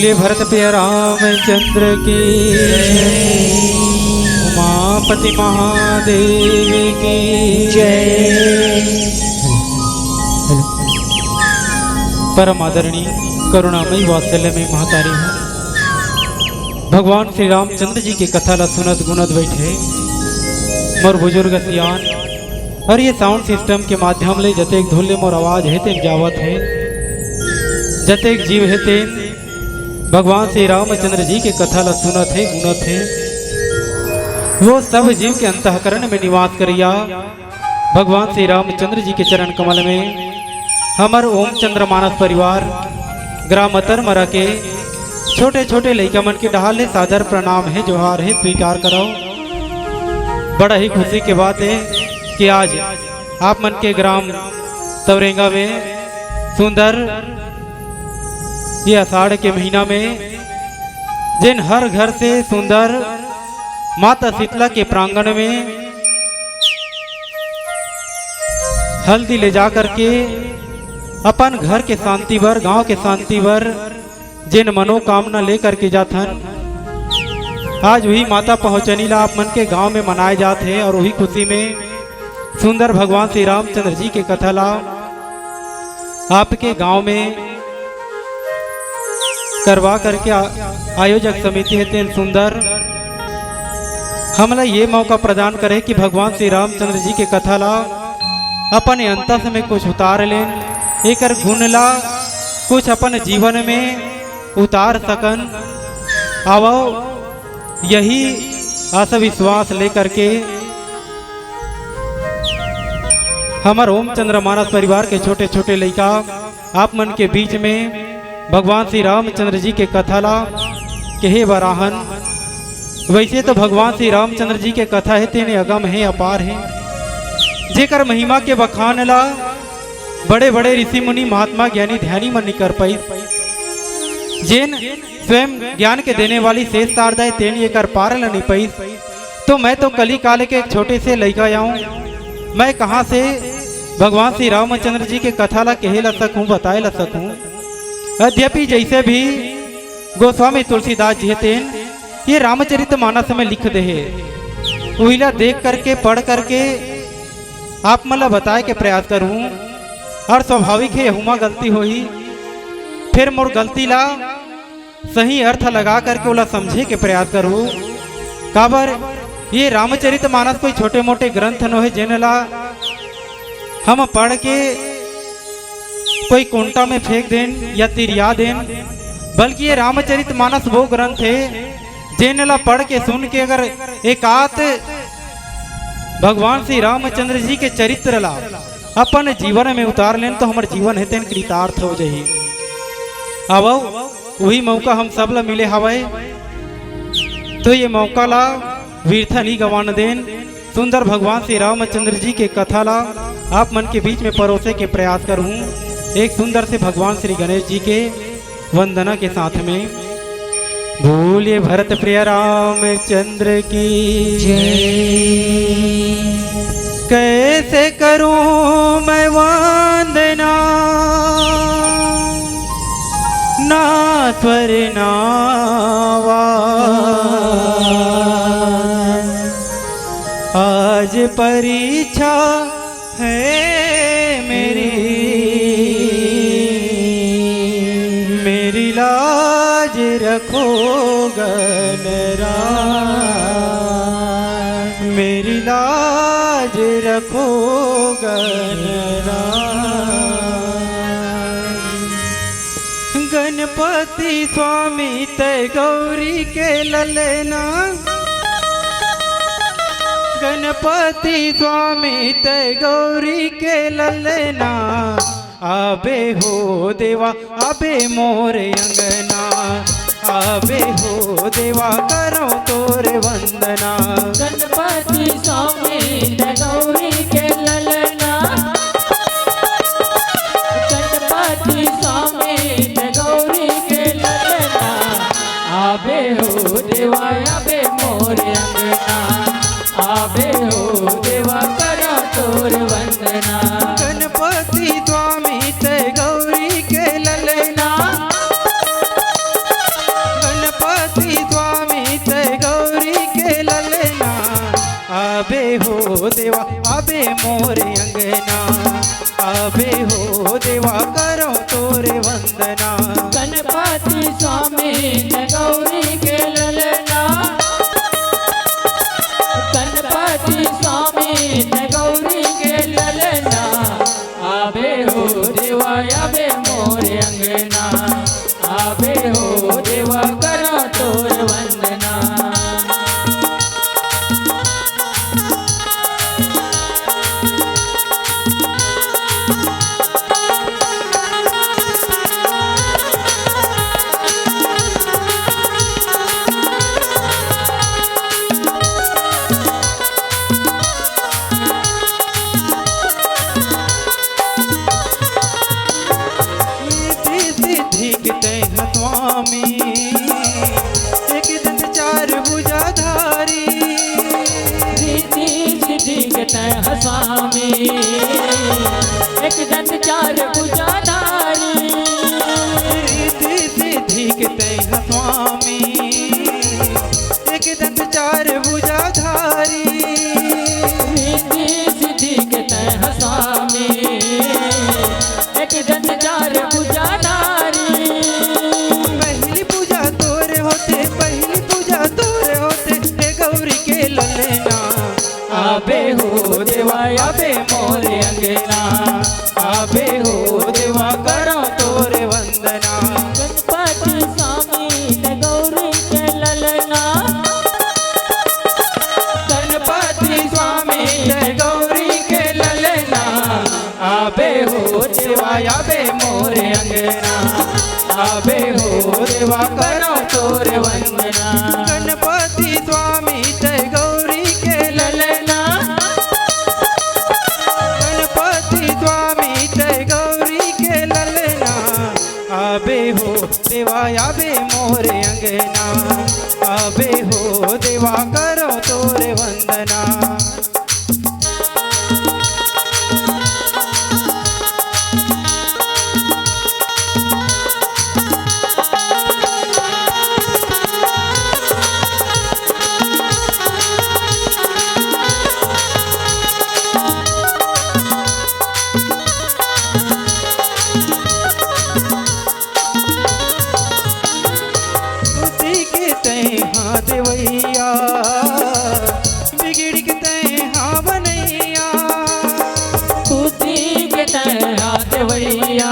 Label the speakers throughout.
Speaker 1: बोलिए भरत प्रिय रामचंद्र की, उमापति महादेव की जय। परम आदरणीय करुणामयी वात्सल्यमयी महतारी हूँ। भगवान श्री रामचंद्र जी की कथा ला सुनत गुनत बैठे मोर बुजुर्ग सियान और ये साउंड सिस्टम के माध्यम ले जतेक धुल्ले मोर आवाज है तेन जावत है, जतेक जीव है तेन भगवान श्री रामचंद्र जी के कथा ला सुनत है गुनत है। वो सब जीव के अंतःकरण में निवास करिया भगवान श्री रामचंद्र जी के चरण कमल में हमार ओम चंद्र मानस परिवार ग्राम अतरमरा के छोटे छोटे लइका मन के डहाल ले सादर प्रणाम है, जोहार है, स्वीकार करो। बड़ा ही खुशी के बात है कि आज आप मन के ग्राम तवरेंगा में सुंदर ये आषाढ़ के महीना में जिन हर घर से सुंदर माता शीतला के प्रांगण में हल्दी ले जा करके अपन घर के शांति वर, गांव के शांति वर जिन मनोकामना लेकर के जाथन, आज वही माता पहुंचनी ला आप मन के गांव में मनाए जाते हैं। और वही खुशी में सुंदर भगवान श्री रामचंद्र जी के कथा ला आपके गांव में करवा करके आयोजक समिति है तेन सुंदर हमला ये मौका प्रदान करे कि भगवान श्री रामचंद्र जी के कथा ला अपन अंतस में कुछ उतार लें, एक गुण ला कुछ अपन जीवन में उतार सकन। आवो यही आशा विश्वास लेकर के हमार ओम चंद्र मानस परिवार के छोटे छोटे लड़का आप मन के बीच में भगवान श्री रामचंद्र जी के कथा ला कहे बराहन। वैसे तो भगवान श्री रामचंद्र जी के कथा है तेने अगम है, अपार है, जेकर महिमा के बखान ला बड़े बड़े ऋषि मुनि महात्मा ज्ञानी ध्यानी मन नहीं कर पाई। जेन स्वयं ज्ञान के देने वाली शेष शारदा तेन ये कर पार नहीं पाई। तो मैं तो कली काले के एक छोटे से लड़का आऊँ, मैं कहाँ से भगवान श्री रामचंद्र जी के कथा ला कहे ला सकूँ, बताए ला सकूँ। यद्यपि जैसे भी गोस्वामी तुलसीदास जी तेन ये रामचरित मानस में लिख दे है, वहीला देख करके पढ़ करके आप मतलब बताए के प्रयास करूं। और स्वाभाविक है हुमा गलती होई, फिर मोर गलती ला सही अर्थ लगा करके उला समझे के प्रयास करूं। काबर ये रामचरित मानस कोई छोटे मोटे ग्रंथ न है जिनला हम पढ़ के कोई कोंटा में फेंक देन या तिरिया देन, बल्कि ये रामचरित मानस वो ग्रंथ है जिनला पढ़ के सुन के अगर एकात भगवान श्री रामचंद्र जी के चरित्र ला अपन जीवन में उतार लेन तो हमारे जीवन है तेन कृतार्थ हो जाही। अब वही मौका हम सब ला मिले हवाए, तो ये मौका ला वीरथा नहीं गवान देन। सुंदर भगवान श्री रामचंद्र जी के कथा ला आप मन के बीच में परोसे के प्रयास करूं, एक सुंदर से भगवान श्री गणेश जी के वंदना के साथ में। बोलिए भरत प्रिय रामचंद्र की जय। कैसे करूं मैं वंदना ना स्वर नावा, आज परीक्षा है मेरी लाज रखो गणराज, मेरी लाज रखो गणराज। गणपति स्वामी तय गौरी के ललना, गणपति स्वामी तय गौरी के ललना, आबे हो देवा आबे मोर अंगना, आबे हो देवा करो तोर वंदना।
Speaker 2: गणपति स्वामी तय गौरी के ललना, गणपति स्वामी तय गौरी के ललना, आबे हो देवा आबे मोर अंगना, आबे हो देवा करो तोर वंदना।
Speaker 1: गणपति स्वामी तय गौरी के ललना, आबे हो देवा आबे मोर अंगना, आबे हो देवा करो तोरे वंदना।
Speaker 2: गणपति स्वामी गौरी के ललना, गणपति स्वामी गौरी के ललना, आबे हो देवा आबे मोर अंगना, आबे हो देवा करो तोर वंदना।
Speaker 1: स्वामी एक दंत चार भुजाधारी,
Speaker 2: रिद्धि सिद्धि के तह स्वामी एक दंत चार भुजाधारी,
Speaker 1: रिद्धि सिद्धि के तह स्वामी एक दंत चार भुजाधारी,
Speaker 2: रिद्धि सिद्धि के तह स्वामी एक दंत चार भुजाधारी।
Speaker 1: पहली पूजा तोरे होते, पहली पूजा तोरे होते हे गौरी के ललना,
Speaker 2: आबे हो देवा आबे मोर अंगना,
Speaker 1: आबे हो देवा करो तोरे वंदना।
Speaker 2: गणपति स्वामी गौरी के ललना,
Speaker 1: गणपति स्वामी गौरी के ललना, आबे हो देवा आबे मोर अंगना, आबे हो देवा करो तोरे वंदना। गणपति स्वामी गौरी के ललना, गणपति स्वामी गौरी के ललना, आबे हो देवा आबे मोर अंगना, आबे हो देवा करो तोरे वंदना। देवैया बिगड़ के तैहा बनैया,
Speaker 2: बुद्धि के तैहा देवैया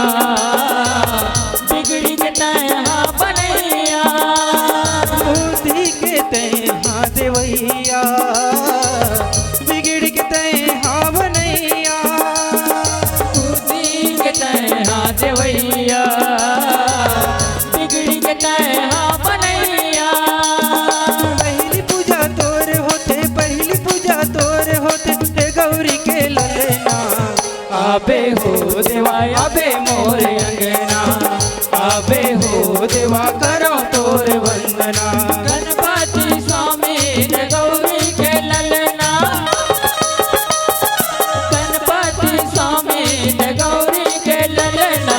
Speaker 2: बिगड़ी के तैहा बनैया,
Speaker 1: बुद्धि के तैहा देवैया बिगड़ के तैहा बनैया,
Speaker 2: बुद्धि के तैहा देवैया बिगड़ी के तैहा बनैया।
Speaker 1: पहली पूजा तोरे होते, पहली पूजा तोरे होते हे गौरी के ललना, आबे हो देवा आबे मोर अंगना, आबे हो देवा करो तोरे वंदना।
Speaker 2: गणपति स्वामी गौरी के ललना, गणपति स्वामी गौरी के ललना,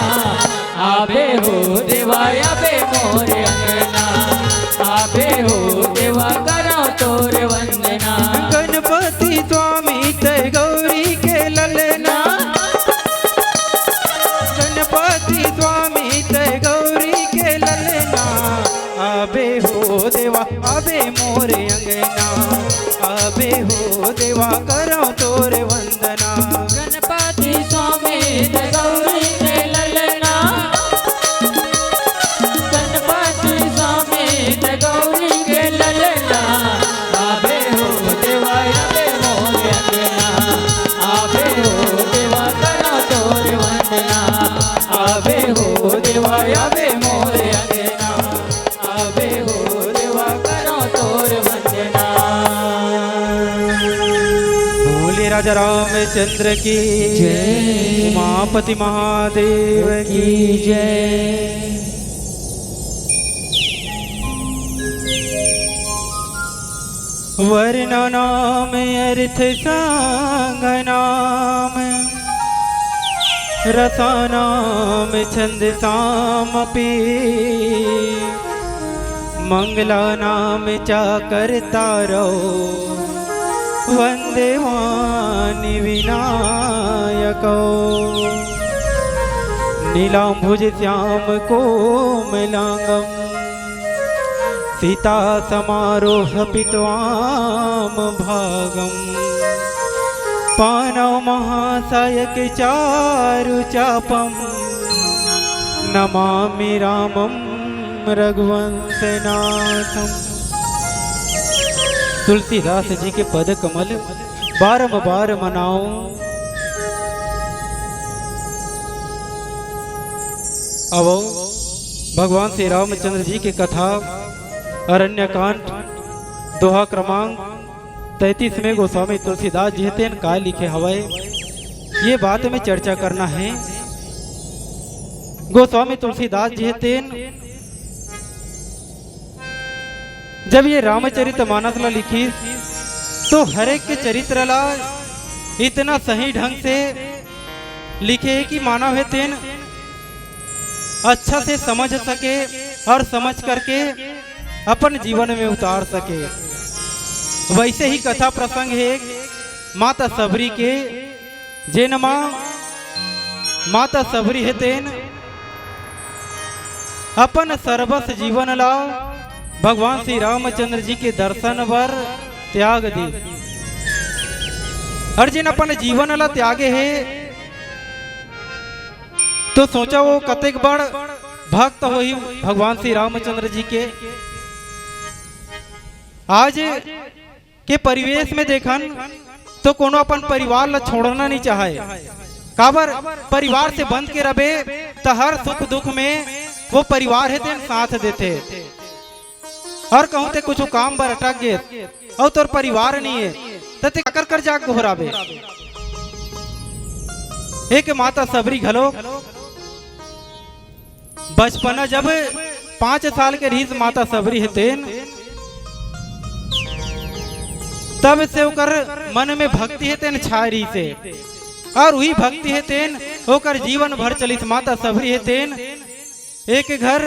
Speaker 2: आबे हो देवा आबे मोर अंगना, आबे हो देवा करो तोर वंदना।
Speaker 1: गणपति स्वामी गौरी के ललना, गणपति स्वामी गौरी के ललना, आबे हो देवा आबे मोर अंगना, आबे हो देवा करो तोरे वंदना।
Speaker 2: गणपति स्वामी गौरी के ललना, गणपति स्वामी गौरी के ललना, आबे हो देवा आबे मोर अंगना, आबे हो देवा करो तोर वंदना,
Speaker 1: आबे हो देवा आबे मोर अंगना, आबे हो देवा
Speaker 2: करो तोर वंदना।
Speaker 1: बोले राजा रामचंद्र की
Speaker 2: जय,
Speaker 1: उमापति महादेव की
Speaker 2: जय।
Speaker 1: वर्ण नाम अर्थ सांग नाम, रसा नाम छंद सामपि, मंगला नाम चा करता रहो, वंदे वाणी विनायको नीलांबुज श्याम कोमलांगम सीता समारोह पित्वाम भागम पानव महासायक चारु चापम नमामि रामम रघुवंशनाथम। तुलसीदास जी के पद कमल बारंबार मनाओ। अब भगवान श्री रामचंद्र जी की कथा अरण्यकांड दोहा क्रमांक 33 में गोस्वामी तुलसीदास जी तेन का लिखे हवाए ये बात में चर्चा करना है। गोस्वामी तुलसीदास जी तेन जब ये रामचरित मानस ला लिखी तो हर एक के चरित्र ला इतना सही ढंग से लिखे है कि मानव है तेन अच्छा से समझ सके और समझ करके अपन जीवन में उतार सके। वैसे ही कथा प्रसंग है माता सबरी के जेनमा माता सबरी है तेन अपन सर्वस जीवन ला भगवान श्री रामचंद्र जी के दर्शन पर त्याग दी। और जिन अपन जीवन ला त्यागे है तो सोचा वो कतेक बड़ भक्त हो ही भगवान श्री रामचंद्र जी के। आज के परिवेश में देखन तो कोनो अपन परिवार ला छोड़ना नहीं चाहे। काबर परिवार से बंध के रबे तो हर सुख दुख में वो परिवार है तेन साथ देते। और कहूँ ते कुछ काम बर अटक गए और तोर परिवार नहीं है तो ते कर कर जाग घोराबे। एक माता सबरी घलो बचपना जब 5 साल के रीस माता सबरी है तेन तब से ओकर मन में भक्ति है तेन छारी से और वही भक्ति है तेन ओकर जीवन भर चलित। माता सबरी है तेन एक घर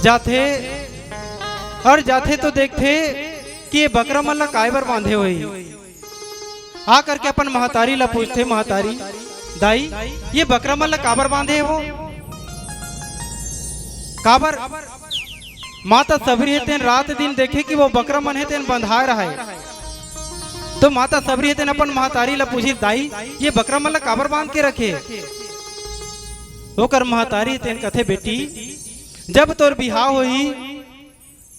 Speaker 1: जाते और जाते तो देखते कि ये बकरा मन ला काय बर बांधे हुई। आ करके अपन महतारी ला पूछते महतारी दाई ये बकरा मन ला काबर बांधे हो काबर। माता सबरी है तेन रात दिन देखे कि वो बकरा मन है तेन बंधा रहा है। तो माता सबरी है तेन अपन महतारी ला पूछी दाई ये बकरा मन ला काबर बांध के रखे। ओकर महतारी तेन कथे बेटी जब तोर बिहाव होई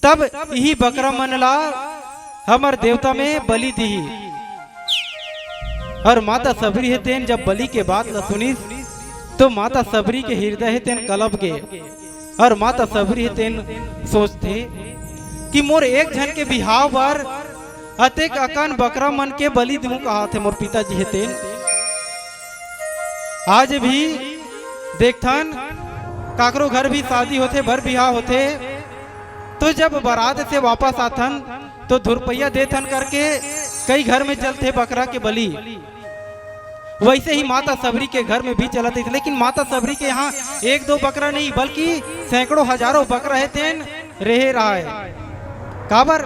Speaker 1: तब यही बकरा मन ला हमर देवता में बलि दी। और माता सबरी है तेन जब बलि के बात ला सुनिस तो माता सबरी के हृदय है तेन कलप गए। और माता सबरी है तेन सोचते कि मोर एक जन के बिहाव पर अतेक अकन बकरा मन के बलि दूं कहा थे मोर पिताजी है तेन। आज भी देखथन काकरो घर भी शादी होते भर बिहाव होते तो जब बारात से वापस आथन तो धुरपैया देथन करके कई घर में जलते बकरा के बलि। वैसे ही माता सबरी के घर में भी चलते थे। लेकिन माता सबरी के यहाँ 1-2 बकरा नहीं बल्कि सैकड़ों हजारों बकरा है तेन रह रहा है। काबर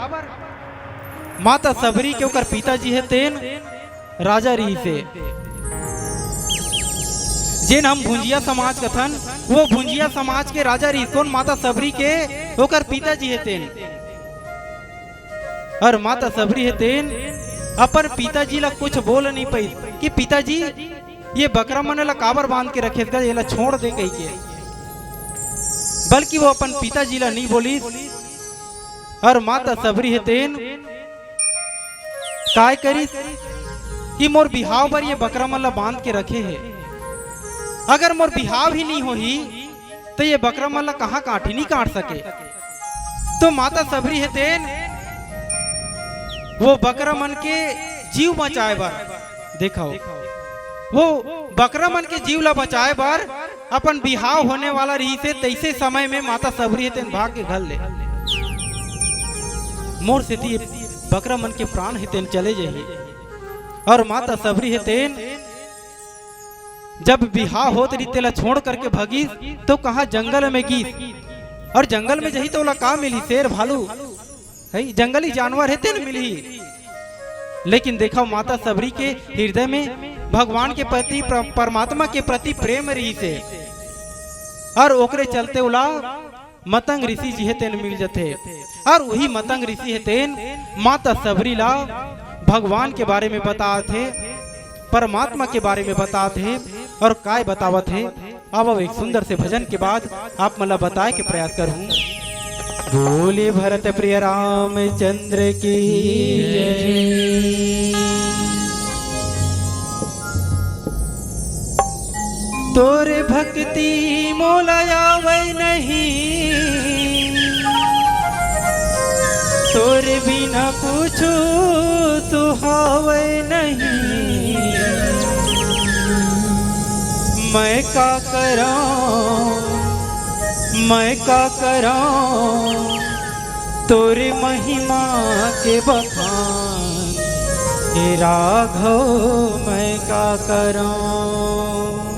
Speaker 1: माता सबरी के ओकर पिताजी है तेन राजा रही से जिन हम भुंजिया समाज कथन वो भुंजिया समाज के राजा रही कौन माता सबरी के ओकर पिताजी है तेन। और माता सबरी है तेन अपन पिताजी ला कुछ बोल नहीं पाई कि पिताजी ये बकरा मन ला काबर बांध के रखे ये ला छोड़ दे कही के। बल्कि वो अपन पिताजी ला नहीं बोली। और माता सबरी है तेन काय करी कि मोर बिहाव पर ये बकरा मन ला बांध के रखे है। अगर मोर बिहाव ही नहीं होही तो ये बकरा मन ला कहाँ काटी नहीं काट सके। तो माता सबरी है तेन वो बकरा मन के जीव बचाए बर देखो वो बकरा मन के जीव ला बचाए बर अपन बिहाव होने वाला रही से तैसे समय में माता सबरी है तेन भाग के घर ले मोर से बकरा मन के प्राण है तेन चले जाइए। और माता सबरी है तेन जब बिहाव होत रीते ला छोड़ करके भगी तो कहा जंगल में गई। और जंगल में जही तो ला का मिली शेर भालू है जंगली जानवर है तेन मिली। लेकिन देखो माता सबरी के हृदय में भगवान के प्रति परमात्मा के प्रति प्रेम रही से और ओकरे चलते उला मतंग ऋषि जी हेतेन मिल जाते और वही मतंग ऋषि हेतेन माता सबरी ला भगवान के बारे में बताते परमात्मा के बारे में बताते और काय बतावत है। अब एक सुंदर से भजन के बाद आप मला बताए के प्रयास करूं। बोले भरत प्रिय रामचंद्र की जय। तोरे भक्ति मोलायावै नहीं, तोरे बिना पूछो सुहावै नहीं। मैं का करां, मैं का करां, तोरे महिमा के बखान। हे राघव मैं का करां।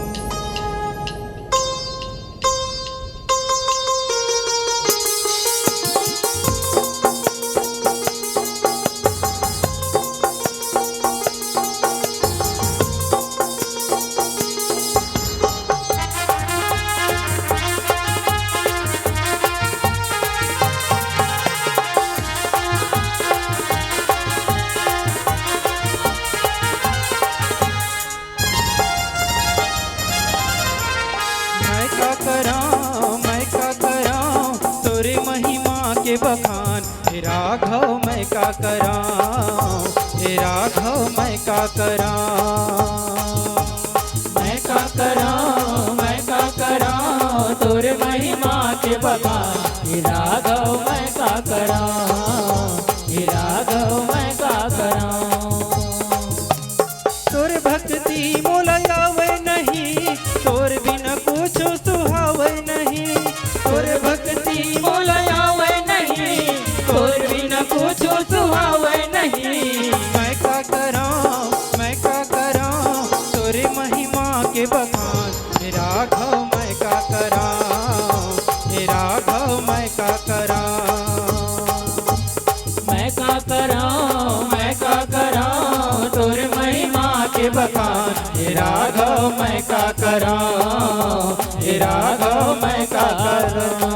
Speaker 1: बखान। हे राघव मैं का करां, हे राघव मैं का करां।
Speaker 2: मैं का करां, मैं का करां, तोरे महिमा के बखान। हे राघव मैं का करां, हे राघव मैं का करां।
Speaker 1: तोरे भक्ति मोलायावे नहीं, तोरे बिना कुछो सुहावे नहीं।
Speaker 2: तोरे भक्ति मोलायावे नहीं, तोरे बिना कुछो सुहावे नहीं।
Speaker 1: मैं का करां, मैं का करां, तोरे महिमा के बखान। हे राघव मैं का करां, हे राघव मैं का करां।
Speaker 2: मैं का करां, मैं का करां, तोरे महिमा के बखान। हे राघव मैं का करां, हे राघव मैं का करां।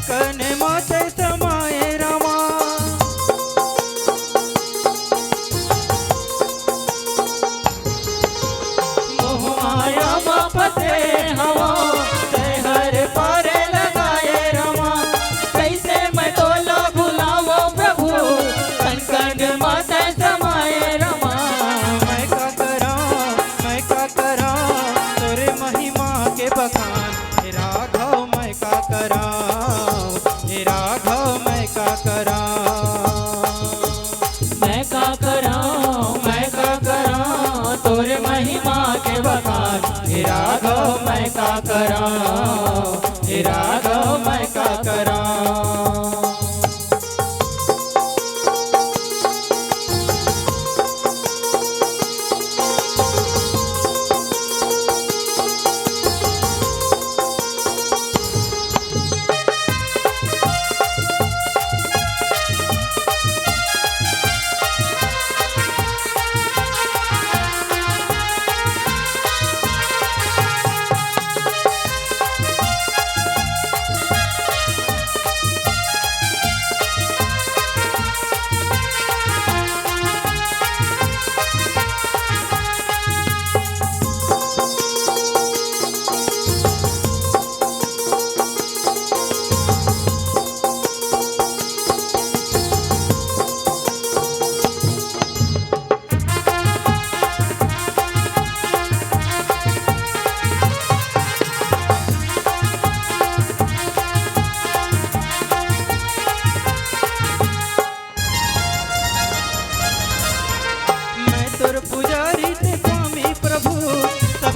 Speaker 1: कन माते समाए रामा।
Speaker 2: मोह माया बापते हवा, जय हर पारे लगाए रमा। कैसे मैं तोला भुलावो प्रभु, कन कन माते समाए रमा।
Speaker 1: मैं का करां, मैं का करां, तोरे महिमा के बखान। हे राघव मैं का करां, हे राघव मैं का करां।
Speaker 2: मैं का करां, मैं का करां, तोरे महिमा के बखान। हे राघव मैं का करां, हे राघव मैं का करां।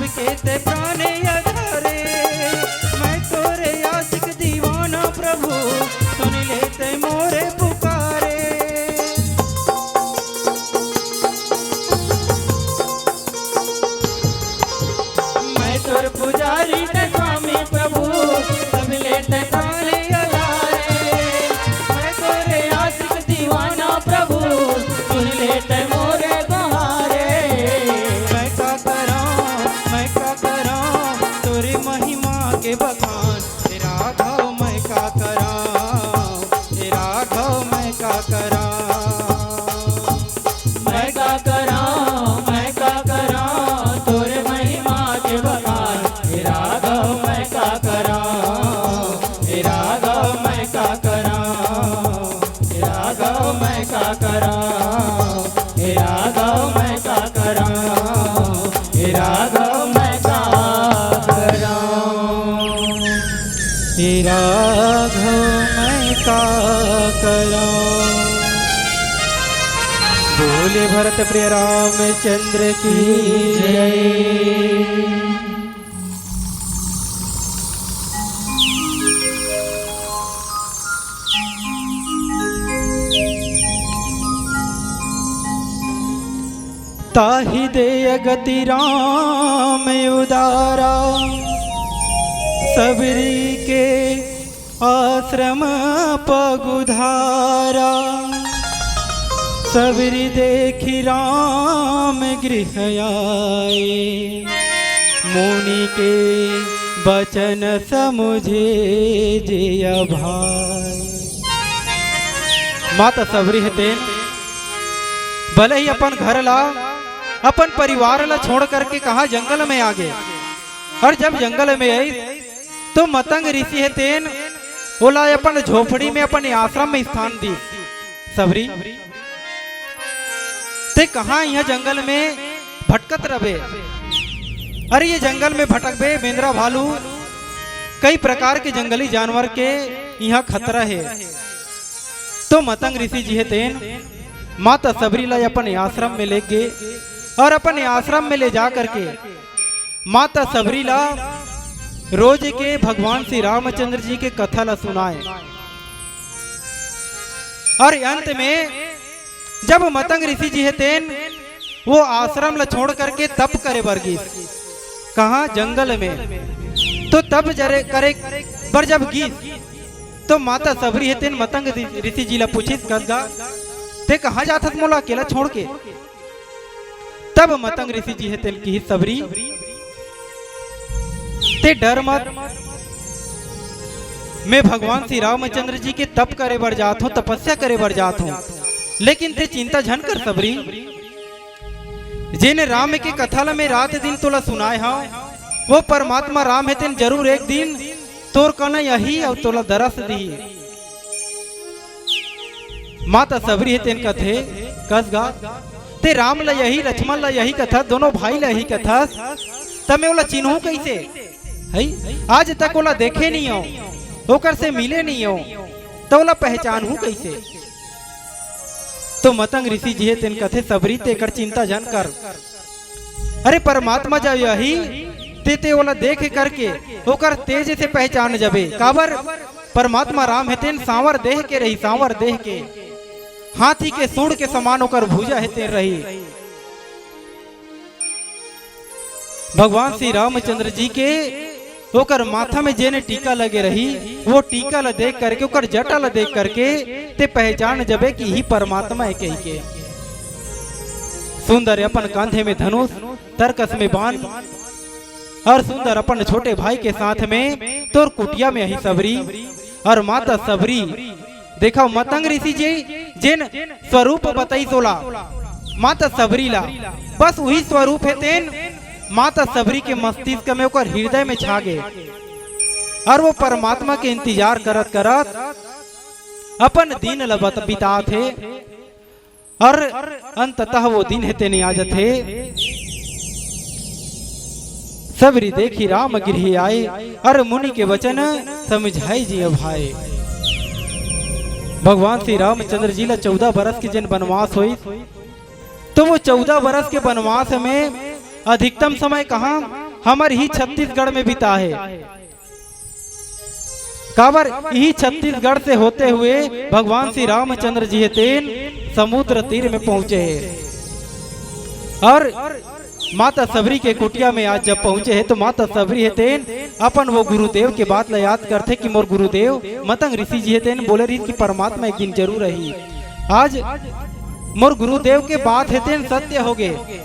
Speaker 1: सबके ते प्राणे अधारे। मैं तोरे आशिक दीवाना प्रभु, सुन ले ते मोरे पुकारे।
Speaker 2: मैं तोर पुजारी ते स्वामी प्रभु, सब लेते प्राणे अधारे। मैं तोरे आशिक दीवाना प्रभु, सुन लेते मोरे गुहारे।
Speaker 1: मैं का करा तोरी महिमा के बखान, हे राघव मैं का करा, हे राघव मैं का करा।
Speaker 2: मैं का करा तोरे महिमा के बखान, हे राघव मैं का करा, हे राघव मैं का करा, हे राघव मैं का करा, हे राघव मैं का करा, हे राघव मैं का करा।
Speaker 1: हे राघव मैं का करा। बोले भरत प्रिय रामचंद्र की जय। ताहि दे गति राम उदारा, सबरी के आश्रम पगुधारा। सबरी देखी राम गृह आए, मुनि के बचन समुझे जिया भाई। माता सबरी हते भले ही अपन घर ला, अपन परिवार ला छोड़ करके कहा जंगल में आ गए। और जब जंगल में आई तो मतंग ऋषि है तेन ओला अपन झोपड़ी में, अपन आश्रम में स्थान दी। सबरी ते कहा यहाँ जंगल में भटकत रहे। अरे ये जंगल में भटकबे, मेंद्रा भालू कई प्रकार के जंगली जानवर के यहाँ खतरा है। तो मतंग ऋषि जी है तेन माता सबरी ला अपने आश्रम में ले गए, और अपने आश्रम में ले जा करके माता सबरी ला रोज के भगवान श्री रामचंद्र जी के कथा ला सुनाए। और अंत में जब मतंग ऋषि जी है तेन वो आश्रम ला छोड़ करके तप करे बरगी, कहा जंगल में। तो तप जरे करे पर जब गीत तो माता सबरी है तेन मतंग ऋषि जी ला पूछिस कसगा ते कहा जाथत मोला अकेला छोड़ के। तब मतंग ऋषि जी है तेन की सबरी ते डर मत, मैं भगवान श्री रामचंद्र जी के तप करे बर जात हूँ, तपस्या करे बर जात हूँ। लेकिन ते चिंता झन कर सबरी, जिन राम के कथा ला में रात दिन तोला सुनाए हाँ, वो परमात्मा राम है तेन जरूर एक दिन तोर कना यही और तोला दरस दी। माता सबरी है तेन कथे कसगा ते राम ला यही, लक्ष्मण ला यही कथा, दोनों भाई ला यही कथा। तब मैं ओला चिन्हू कैसे है, आज तक ओला देखे नहीं हो, होकर से मिले नहीं हो, तो ओला पहचान हूँ कैसे। तो मतंग ऋषि जी है तेन कथे सबरी ते कर चिंता जन कर। अरे परमात्मा जब यही ते ओला देख करके होकर तेज से पहचान जबे। काबर परमात्मा राम है तेन सांवर देह के रही, सांवर देह के हाथी के सूंड के समान होकर भुजा है तेन रही। भगवान श्री रामचंद्र जी के होकर माथा में जेने टीका लगे रही, वो टीका ला देख करके होकर जटा ला देख करके ते पहचान जबे कि ही परमात्मा है कही के। सुंदर अपन कांधे में धनुष, तरकस में बाण, और सुंदर अपन छोटे भाई के साथ में तोर कुटिया में ही सबरी। और माता सबरी देखो मतंग ऋषि जी जिन स्वरूप बताई सोला माता सबरी ला, बस वही स्वरूप है तेन माता सबरी के मस्तिष्क में होकर हृदय में छा गए। और वो परमात्मा के इंतजार करत करत अपन दिन लबत बिता थे। और अंततः वो दिन है तेने आज थे। सबरी देखी राम गृह आए, और मुनि के वचन समझाई जी भाई। भगवान श्री रामचंद्र जी ला 14 बरस के जन वनवास हुई, तो वो 14 बरस के वनवास में अधिकतम समय कहाँ हमार ही छत्तीसगढ़ में बिता है। काबर यही छत्तीसगढ़ से होते हुए भगवान श्री रामचंद्र जी तेन समुद्र तीर में पहुंचे हैं। और माता सबरी के कुटिया में आज जब पहुंचे हैं तो माता सबरी है तेन अपन वो गुरुदेव के बात ला याद करते कि मोर गुरुदेव मतंग ऋषि जी है तेन बोले रही कि परमात्मा एक दिन जरूर रही। आज मोर गुरुदेव के बात है तेन सत्य हो गए।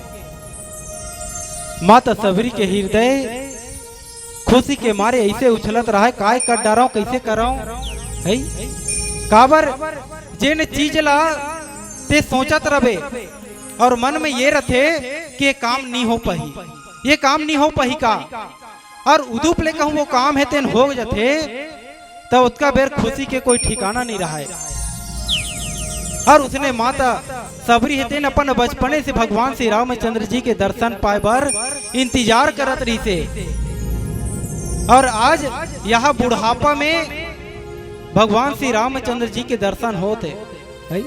Speaker 1: माता सबरी के हृदय खुशी के मारे ऐसे उछलत रहा है, काय कर डराऊं कैसे कराऊं है। काबर जेन चीज ला ते सोचत रहे और मन में ये रथे कि ये काम नहीं हो पाही, ये काम नहीं हो पाही का, और उदूप ले कहूं वो काम है तेन हो जाते तो उसका बेर खुशी के कोई ठिकाना नहीं रहा है। और उसने माता सबरी है तेन अपन बचपने से भगवान श्री रामचंद्र जी के दर्शन पाए बर इंतजार करत रही से। और आज यहाँ बुढ़ापा में भगवान श्री रामचंद्र जी के दर्शन होते है।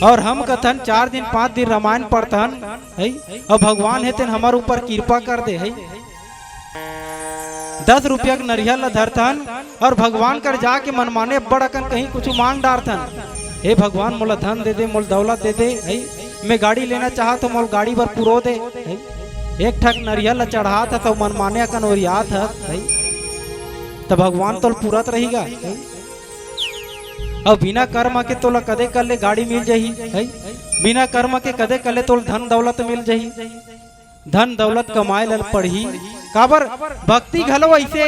Speaker 1: और हम कथन 4 दिन 5 दिन रामायण पढ़तन है और भगवान है तेन हमारे ऊपर कृपा कर दे है। 10 रुपया के नरियल ला धरतन और भगवान कर जाके मनमाने बड़कन कहीं कुछ मांग डारतन, हे भगवान मोला धन दे दे, मोल दौलत दे दे है, मैं गाड़ी लेना चाहा तो मोल गाड़ी पर पुरो दे है। एक ठक नरियल ला चढ़ा था तो मनमाने अकन ओरियात है तो भगवान तो पूरत रहेगा है। और बिना कर्म के तोला कदे कर ले गाड़ी मिल जाही है, बिना कर्म के कदे कर ले तो धन दौलत मिल जाही। धन दौलत कमाए ला पढ़ी काबर भक्ति घलो ऐसे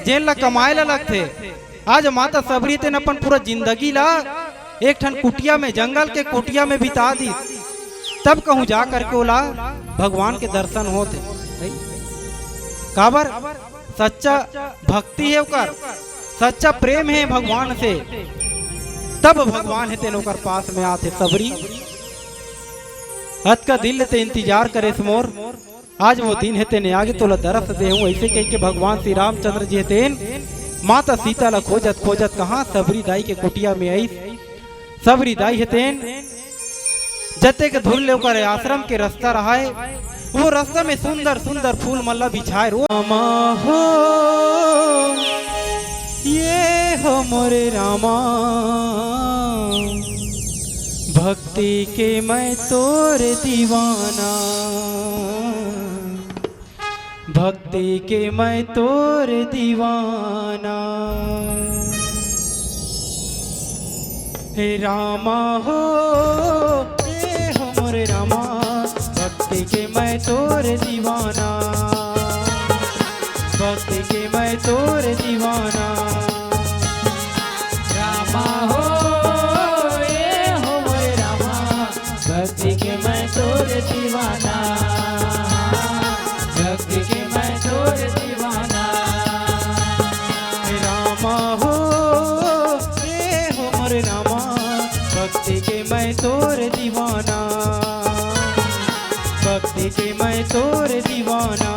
Speaker 1: जेन ला कमाए ला लगथे। आज माता सबरी तेन अपन पूरा जिंदगी ला एक ठन कुटिया में, जंगल के कुटिया में बिता दी, तब कहूँ जा करके ओला भगवान के दर्शन होते। काबर सच्चा भक्ति है ओकर, सच्चा प्रेम है भगवान से, तब भगवान है तेन ओकर पास में आते। सबरी हद का दिल ते इंतजार करे मोर, आज वो दिन है तेने आगे तोला दरस दे हूँ। ऐसे कह के भगवान श्री रामचंद्र जी तेन माता सीता ला खोजत खोजत कहाँ सबरी दाई के कुटिया में आई। सबरी दाई है तेन जते के धुल ले ओकर आश्रम के रास्ता रहा है, वो रास्ता में सुंदर सुंदर फूल मल्ला बिछाए रो रामा हो, ये हो मोरे रामा, भक्ति के मैं तोर दीवाना, भक्ति के मैं तोर दीवाना। हे रामा हो, हे हो मोरे रामा, भक्ति के मैं तोर दीवाना, भक्ति के मैं तोर दीवाना।
Speaker 2: रामा हो, ये हो मोरे रामा, भक्ति के मैं तोर दीवाना, भक्ति के मैं तोर दीवाना।
Speaker 1: रामा हो, ये हो मोरे रामा, भक्ति के मैं तोर दीवाना, भक्ति के मैं तोर दीवाना।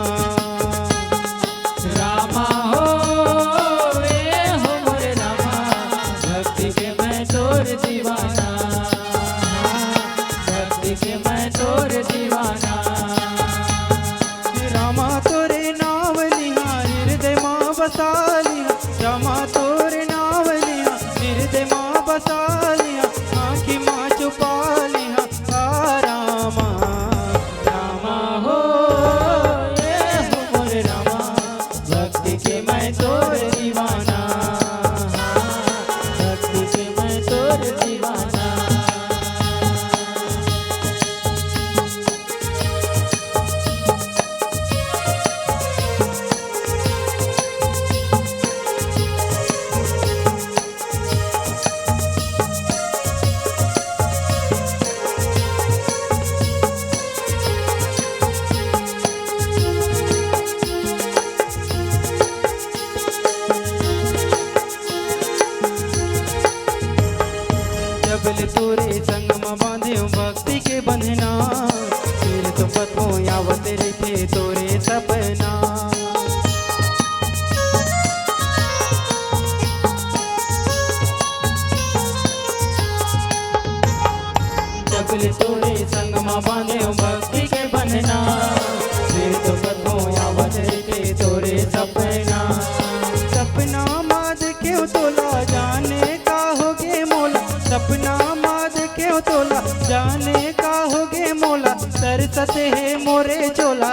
Speaker 2: रामा हो, ये हो मोरे रामा, भक्ति के मैं तोर दीवाना, भक्ति के मैं तोर दीवाना।
Speaker 1: रामा तोरे नाव लिहा हृदय माँ बसा लिया, रामा तोरे नाव लिहा हृदय माँ बसा लिया, आँखी माँ छुपा लिया रामा।
Speaker 2: रामा हो, ये हो मोरे रामा, भक्ति के मैं तोर दीवाना, भक्ति के मैं तोर दीवाना।
Speaker 1: जबल तोरे संग में बांधे भक्ति के बंधना, फिर तो पथों आवत रहते तोरे सपना। जबल तोरे संग में बांधे भक्ति के बंधना, फिर तो सरसते है मोरे चोला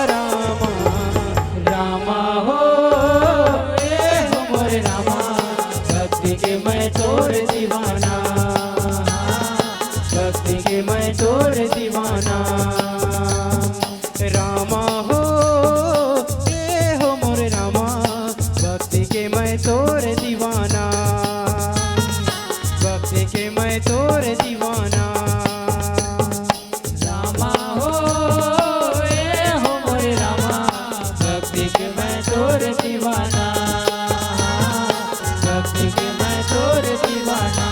Speaker 1: रामा।
Speaker 2: रामा हो ए हो मोरे रामा, भक्ति के मैं तोर दीवाना, भक्ति के मैं तोर दीवाना।
Speaker 1: रामा हो ए हो मोरे रामा, भक्ति के मैं तोर दीवाना, भक्ति के मैं तोर दीवाना।
Speaker 2: रामा हो ए हो मोरे रामा, भक्ति के मैं तोर दीवाना, भक्ति के मैं तोर दीवाना।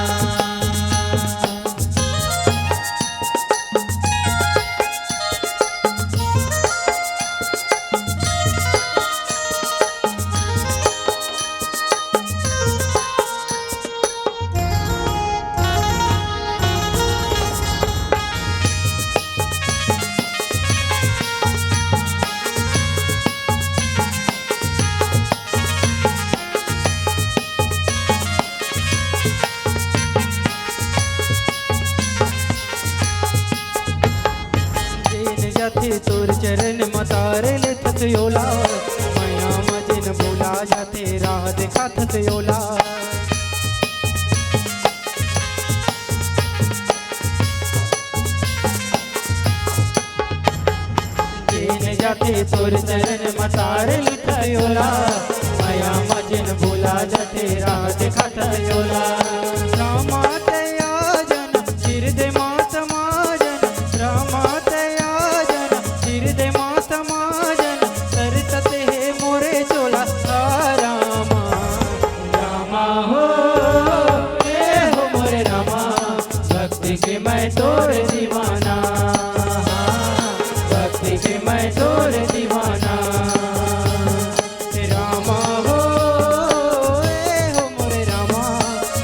Speaker 1: जाते तोर चरण मतार ले थयोला, माया मजन बोला जाते राह देखा थयोला। जाते तोर चरण मतार ले थयोला, माया मजन बोला जाते राह देखा थयोला। रामा तया जन सिर दे मात माजन, रामा
Speaker 2: के मैं तोर दीवाना, भक्ति के मैं तोर दीवाना।
Speaker 1: रामा हो ए हो मोरे रामा,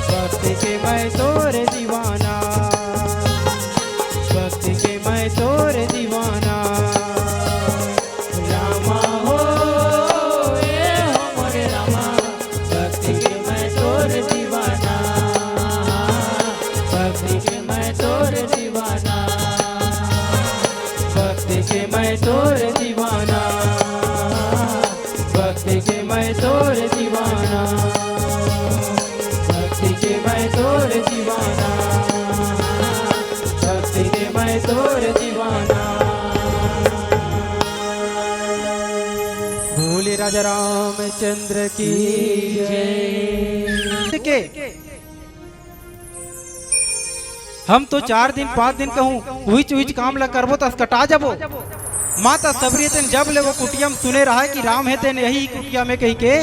Speaker 1: भक्ति के मैं तोर दीवाना, भक्ति के मैं तोर दीवाना।
Speaker 2: रामा हो ए हो मोरे रामा, भक्ति के मैं तोर दीवाना, भक्ति के मैं तोर दीवाना, भक्ति के मैं तोर दीवाना, भक्ति के मैं तोर दीवाना, भक्ति के मैं तोर दीवाना, भक्ति के मैं तोर दीवाना।
Speaker 1: भोले राजा रामचंद्र की जय। के हम तो 4 दिन 5 दिन कहूँ उच उच काम ला करबो तस कटा जाबो। माता सबरी तेन जब ले वो कुटिया में सुने रहा है कि राम है तेन यही कुटिया में कही के,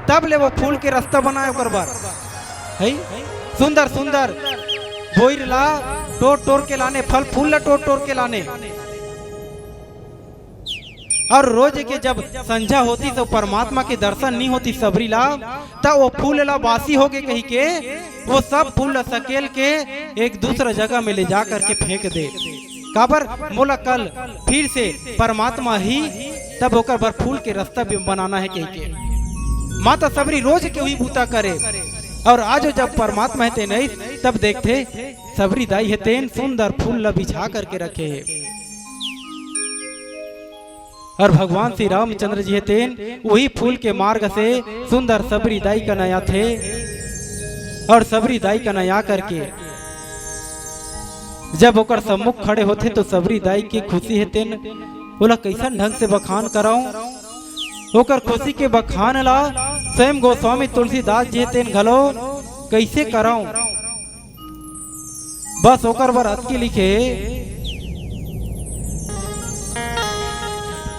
Speaker 1: तब ले वो फूल के रास्ता बनाए ओकर बार है सुंदर सुंदर बोइर ला टोर टोर के लाने, फल फूल ला टोर टोर के लाने। और रोज के जब संध्या होती तो परमात्मा के दर्शन नहीं होती सबरी ला, तब वो फूल ला बासी हो गए कही के वो सब फूल ला सकेल के एक दूसरा जगह में ले जा करके फेंक दे। काबर मोला कल फिर से परमात्मा ही तब होकर बर फूल के रास्ता भी बनाना है कही के। माता सबरी रोज के हुई बूता करे, और आज जब परमात्मा है नहीं तब देखते सबरी दाई है तेन सुंदर फूल ला बिछा करके रखे है। और भगवान श्री रामचंद्र जी तेन वही फूल के मार्ग से सुंदर सबरी दाई का नया थे, और सबरी दाई का नया करके जब ओकर सम्मुख खड़े होते तो सबरी दाई की खुशी है तेन बोला कैसन ढंग से बखान कराऊं। ओकर खुशी के बखान ला स्वयं गोस्वामी तुलसीदास जी तेन घलो कैसे कराऊं। बस ओकर बर अत के लिखे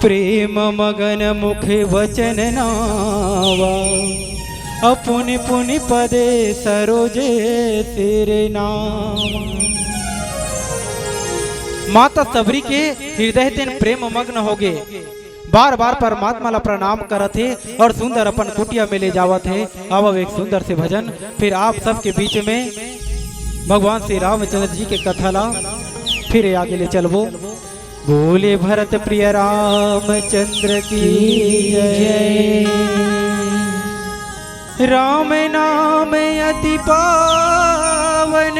Speaker 1: प्रेम मगन मुख वचन नावा, अपुनि पुनि पदे सरोजे तेरे नाम। माता सबरी के हृदय तेन प्रेम मग्न हो गए, बार बार परमात्मा ला प्रणाम करत है और सुंदर अपन कुटिया में ले जावत है। अब एक सुंदर से भजन फिर आप सबके बीच में भगवान श्री रामचंद्र जी के कथा ला फिर आगे ले चलबो। बोले भरत प्रिय रामचंद्र की जय। राम नाम अति पावन,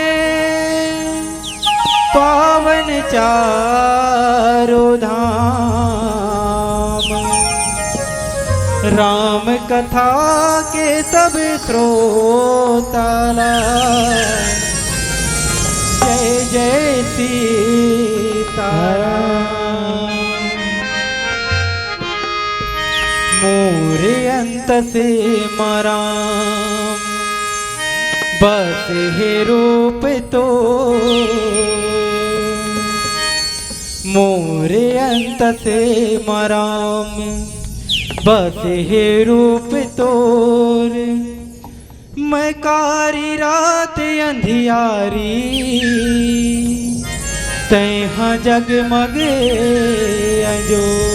Speaker 1: पावन चारो धाम, राम कथा के सब श्रोताला, जय जय सीताराम। मोरे अंत से मराम, बस है रूप तो, मोरे अंत से मराम, बस है रूप तोर। मैं कारी रात अंधियारी, तैहा जगमग अंजोर।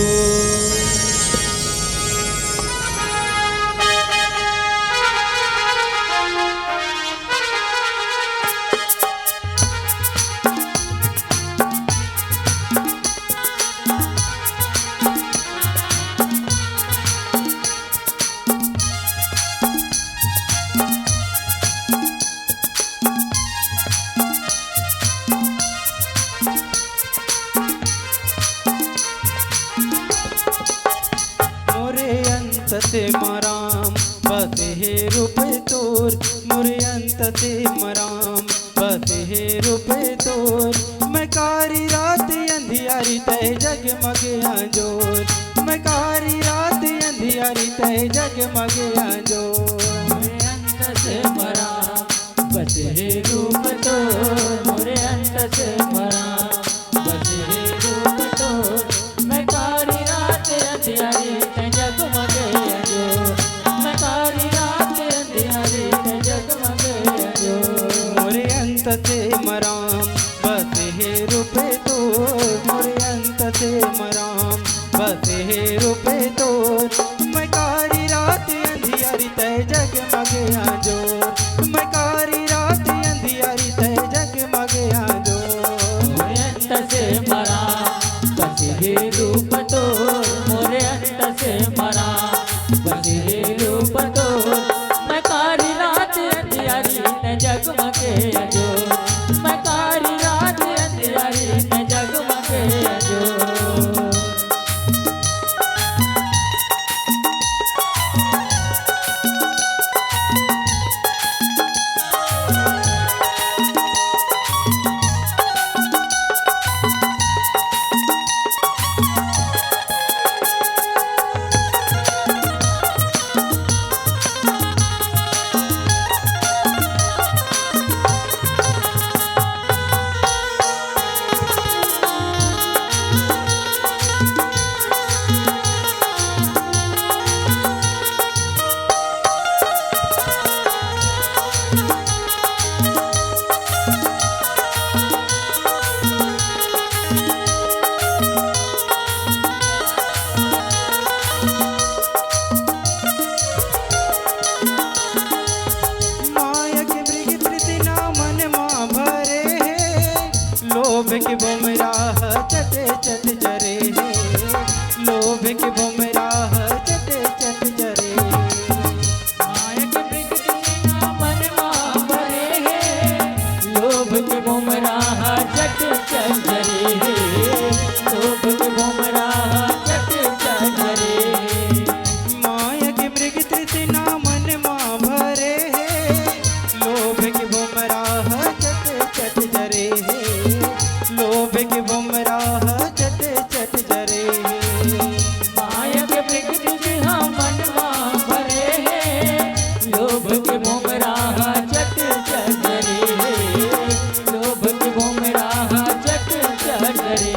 Speaker 1: से मराम, बस है रूप तोर। मोरे अंत से मराम, बस है रूप तोर। मैं कारी रात अंधियारी तय जगमग आंजोर, मैं कारी रात अंधियारी तय जगमग आंजोर।
Speaker 2: मोरे अंत से मराम, बस है रूप तोर। मोरे अंत से मराम, बस है रूप तोर। मैं कारी रात अंधियारी तय जगमग अंजोर, मैं कारी रात अंधियारी तय जगमग अंजोर।
Speaker 1: मोरे अंत से मराम, बस है रूप तोर। मोरे अंत से मराम, बस है रूप तोर। मैं कारी रात अंधियारी तय जगमग आंजोर, मैं कारी रात अंधियारी तय जगमग आंजोर।
Speaker 2: मोरे अंत से मराम, बस है रूप तोर। मोरे अंत से मराम, बस है रूप तोर। मैं कारी रात अंधियारी तय जगमग अंजोर, मैं कारी रात अंधियारी तय जगमग अंजोर।
Speaker 1: लोभ के बुमराह चटे चट जरे है, लोभ के बुमराह चटे चट जरे।
Speaker 2: मायक प्रकृति मन भरे है, लोभ के बुमराह चट चट जरे है, लोभ के बुमराह चट चट जरे।
Speaker 1: मायक मृग तृष्णा मन माँ भरे है, लोभ के बुमराह चट चट जरे है, लोभ के बुमराह चट चट जरे।
Speaker 2: मायक प्रकृति मन भरे है, लोभ के बुमराह चट चट जरे है, लोभ के बुमराह चट चट जरे।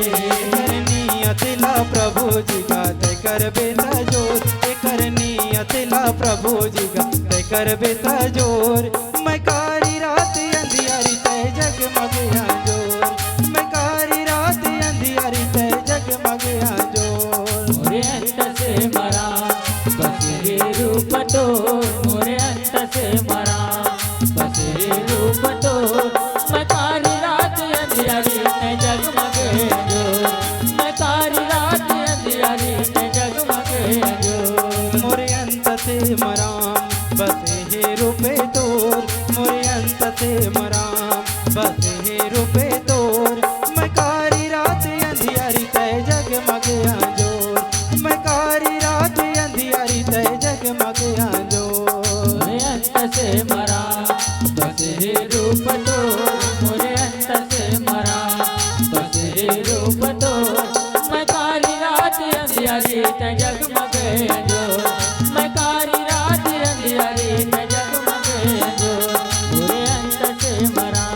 Speaker 1: करनी अतिला प्रभु जी का तय कर बेता जोर, करनी अतिला प्रभु जी का तय कर बेता जोर। मैं कारी रात अंधियारी तय जगमग आंजोर, मैं कारी रात अंधियारी तय जगमग आंजोर।
Speaker 2: मोरे अंत से मराम, बस है रूप तोर। मोरे अंत से मराम, बस है रूप तोर। मैं कारी रात अंधियारी तय जगमग अंजोर, मैं कारी रात अंधियारी तय जगमग अंजोर।
Speaker 1: मोरे अंत से मराम, बस है रूपे तोर। मोरे जगमग आजोर मैं कारी रात अंधियारी तय जगमग आजोर
Speaker 2: मोरे अंत से मरा बस हे रूप तो मोरे अंत से मरा बस हे रूप तो मैं कारी रात अंधियारी तय जगमग आजोर मैं कारी रात अंधियारी तय जगमग आजोर मोरे अंत से मरा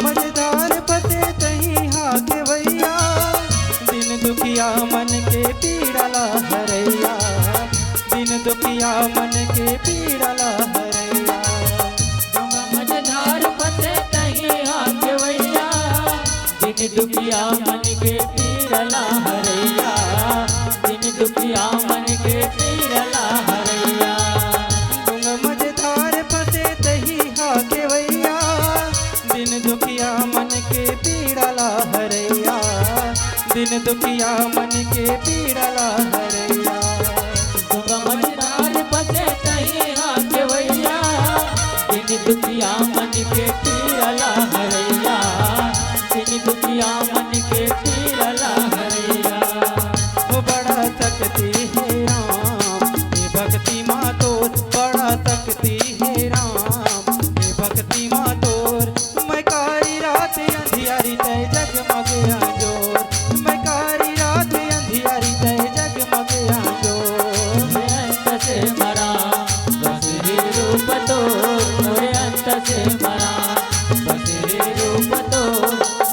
Speaker 1: मझधार पते तही हाके भैया दिन दुखिया मन के पीड़ला हरैया दिन दुखिया मन के पीड़ला हरैया
Speaker 2: मझधार पते तही हाके भैया दिन दुखिया मन के पीरला हरैया दिन दुखिया मन के पीरला हरैया
Speaker 1: मझधार पते तही हाके भैया दिन दुखिया मन के पीड़ला हरैया दिन दुखिया मन के पीड़ला हरैया
Speaker 2: मझधार पते तही हाके भैया दिन दुखिया मन के पीरला हरैया दिन दुखिया मन के पीरला हरैया
Speaker 1: वो बड़ा शक्ति है राम ये भक्ति माँ तोर बड़ा शक्ति है राम ये भक्ति माँ तोर मैं कारी रात अंधियारी तय जगमग आजोर मैं कारी रात अंधियारी तय जगमग आजोर
Speaker 2: मोरे अंत से मरा बस हे रूप तो मोरे अंत से मरा बस हे रूप तो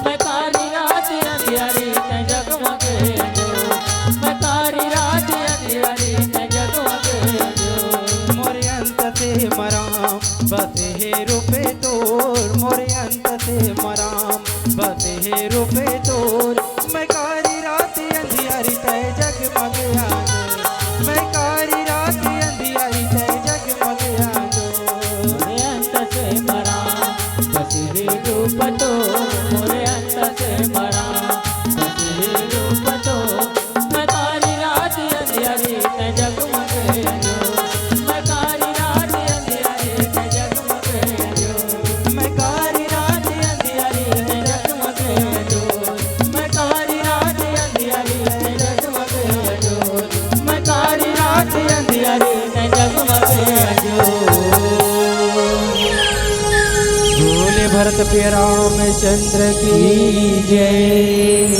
Speaker 2: मैं कारी रात अंधियारी तय जगमग आजोर मैं कारी रात अंधियारी तय जगमग आजोर
Speaker 1: मोरे अंत से मराम बस हे रूपे तोर मोरे अंत से मराम बस हे रूपे तोर मैं कारी रात अंधियारी तय जगमग आजोर मैं कारी रात अंधियारी तय जगमग आजोर
Speaker 2: मोरे अंत से मरा बस हे रूप तो मोरे अंत से मरा बस हे रूप तो मैं कारी रात अंधियारी तय जगमग आजोर मैं कारी रात अंधियारी तय जगमग आजोर
Speaker 1: मैं कारी रात
Speaker 2: अंधियारी तय जगमग आजोर मैं कारी रात अंधियारी तय जगमग आजोर मैं कारी रात अंधियारी तय जगमग आजोर
Speaker 1: बोले भरत प्रिय रामचंद्र की जय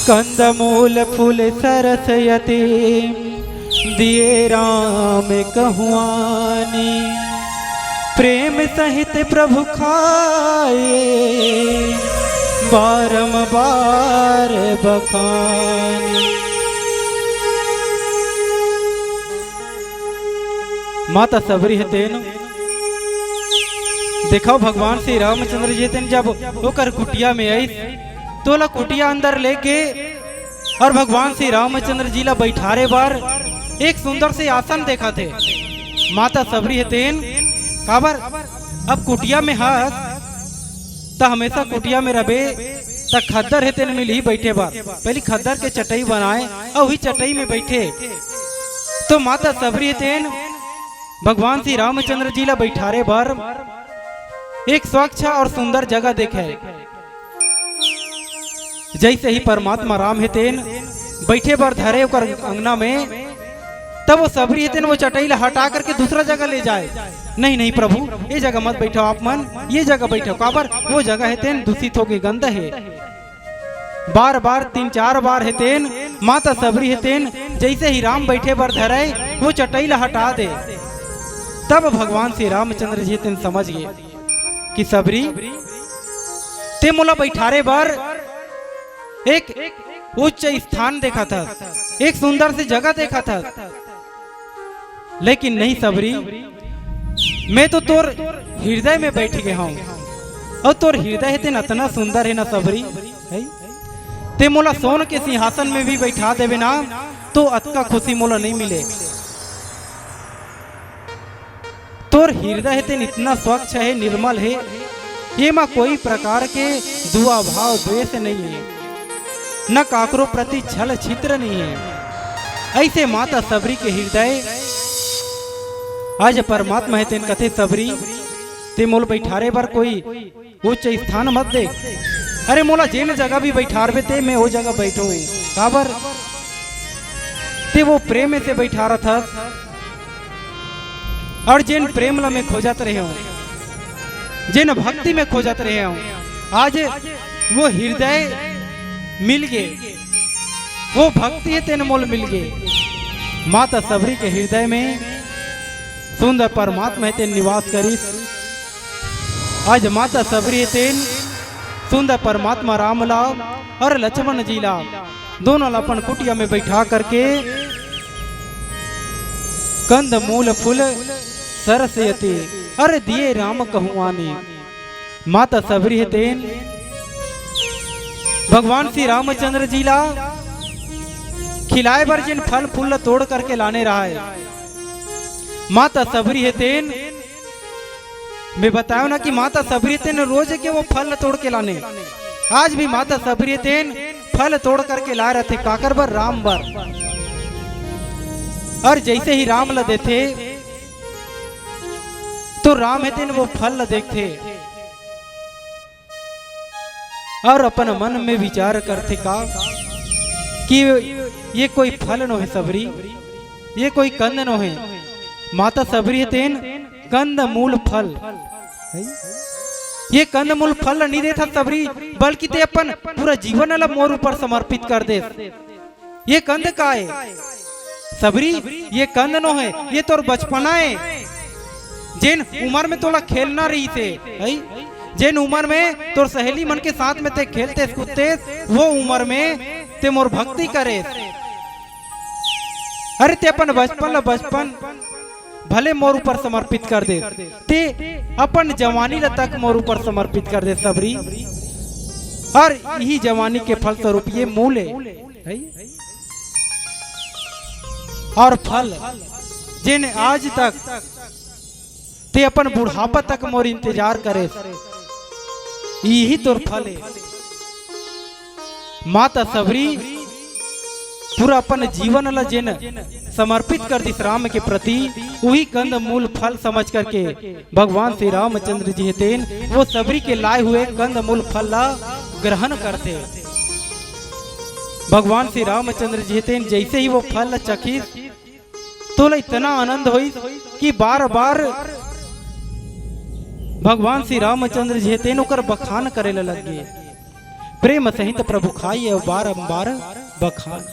Speaker 1: कंदमूल फूल सरसयते दिए राम कहुआनी प्रेम सहित प्रभु खाए बारंबार बखानी माता सबरी है तेन देखो भगवान श्री रामचंद्र जी तेन जब होकर कुटिया में आई तो ला कुटिया अंदर लेके और भगवान श्री रामचंद्र जी ला बैठारे बार एक सुंदर से आसन देखा थे माता सबरी है तेन काबर अब कुटिया में हस त हमेशा कुटिया में रबे त खद्दर है तेन मिल ही बैठे बार पहली खद्दर के चटाई बनाए और वही चटाई में बैठे तो माता सबरी है तेन भगवान श्री रामचंद्र जी ला बैठारे बार एक स्वच्छ और सुंदर जगह देखे जैसे ही परमात्मा राम है तेन बैठे बार धरे ओकर अंगना में तब वो सबरी है तेन वो चटाई ला हटा करके दूसरा जगह ले जाए नहीं नहीं प्रभु ये जगह मत बैठो आप मन ये जगह बैठो काबर वो जगह है तेन दूषित होके गंद है बार बार 3-4 बार है तेन माता सबरी है तेन जैसे ही राम बैठे बार धरे वो चटाई ला हटा दे तब भगवान श्री रामचंद्र जी तेन समझ गए कि सबरी ते मोला बैठारे बार एक उच्च स्थान देखा था एक सुंदर सी जगह देखा था लेकिन नहीं सबरी, मैं तो तोर हृदय में बैठ गया हूँ और तोर हृदय है तेन इतना सुंदर है ना सबरी है? ते मोला सोन के सिंहासन में भी बैठा देवे ना तो अतका खुशी मोला नहीं मिले। तोर हृदय है तेन इतना स्वच्छ है, निर्मल है, ये माँ कोई प्रकार के दुआ भाव द्वेष नहीं है, न काकरो प्रति छल छिद्र नहीं है। ऐसे माता सबरी के हृदय आज परमात्मा है तेन कथे सबरी ते मोल बैठारे बर कोई उच्च स्थान मत दे। अरे मोला जेन जगह भी बैठारबे ते मैं वो जगह बैठो काबर ते वो प्रेम से बैठा रहा था और जिन प्रेम ला में खोजत रहे हूँ, जिन भक्ति में खोजत रहे हूँ, आज वो हृदय मिल गए, वो भक्ति है तेन मोल मिल गए। माता सबरी के हृदय में सुंदर परमात्मा है तेन निवास करी। आज माता सबरी है तेन सुंदर परमात्मा राम ला और लक्ष्मण जी ला दोनों ला अपन कुटिया में बैठा करके कंद मूल फूल सरस्वती अरे दिए राम कहूआनी। माता सबरी है तेन भगवान श्री रामचंद्र जी ला खिलाए बर जिन फल फूल तोड़ करके लाने रहा है। माता सबरी है तेन मैं बताया ना कि माता सबरी तेन रोज के वो फल तोड़ के लाने, आज भी माता सबरी तेन फल तोड़ करके ला रहे थे काकर बर राम बर। और जैसे ही राम ला देते तो राम है तेन वो फल ला देखते और अपन मन में विचार करते का कि ये कोई फल नो है सबरी, ये कोई कंद नो है। माता सबरी है तेन कंद मूल फल, ये कंद मूल फल नहीं देता सबरी, बल्कि ते अपन पूरा जीवन ला मोर ऊपर समर्पित कर दे। ये कंद का है सबरी, ये कंद नो है, ये तोर बचपना है। जिन उम्र में तोला खेलना रही थे, जिन उम्र में तोर सहेली मन के साथ में ते खेलते कूदते, वो उम्र में ते मोर भक्ति करे। अरे ते अपन बचपन भले मोर ऊपर समर्पित कर दे, ते अपन जवानी ला तक मोर ऊपर समर्पित कर दे सबरी। और यही जवानी के फल स्वरूप ये मूल है और फल जिन आज तक ते अपन बुढ़ापा तक मोर इंतजार करे, यही तोर फल है। माता सबरी पूरा अपन जीवन ला जिन समर्पित कर दिस राम के प्रति, वही कंद मूल फल समझ करके भगवान श्री रामचंद्र जी तेन वो सबरी के लाए हुए कंद मूल फल ला ग्रहण करते। भगवान श्री रामचंद्र जी तेन जैसे ही वो फल चखी तो इतना आनंद हुई कि बार बार भगवान श्री रामचंद्र जी तेन ओकर बखान करे लगे। प्रेम सहित प्रभु खाई बारंबार बखान।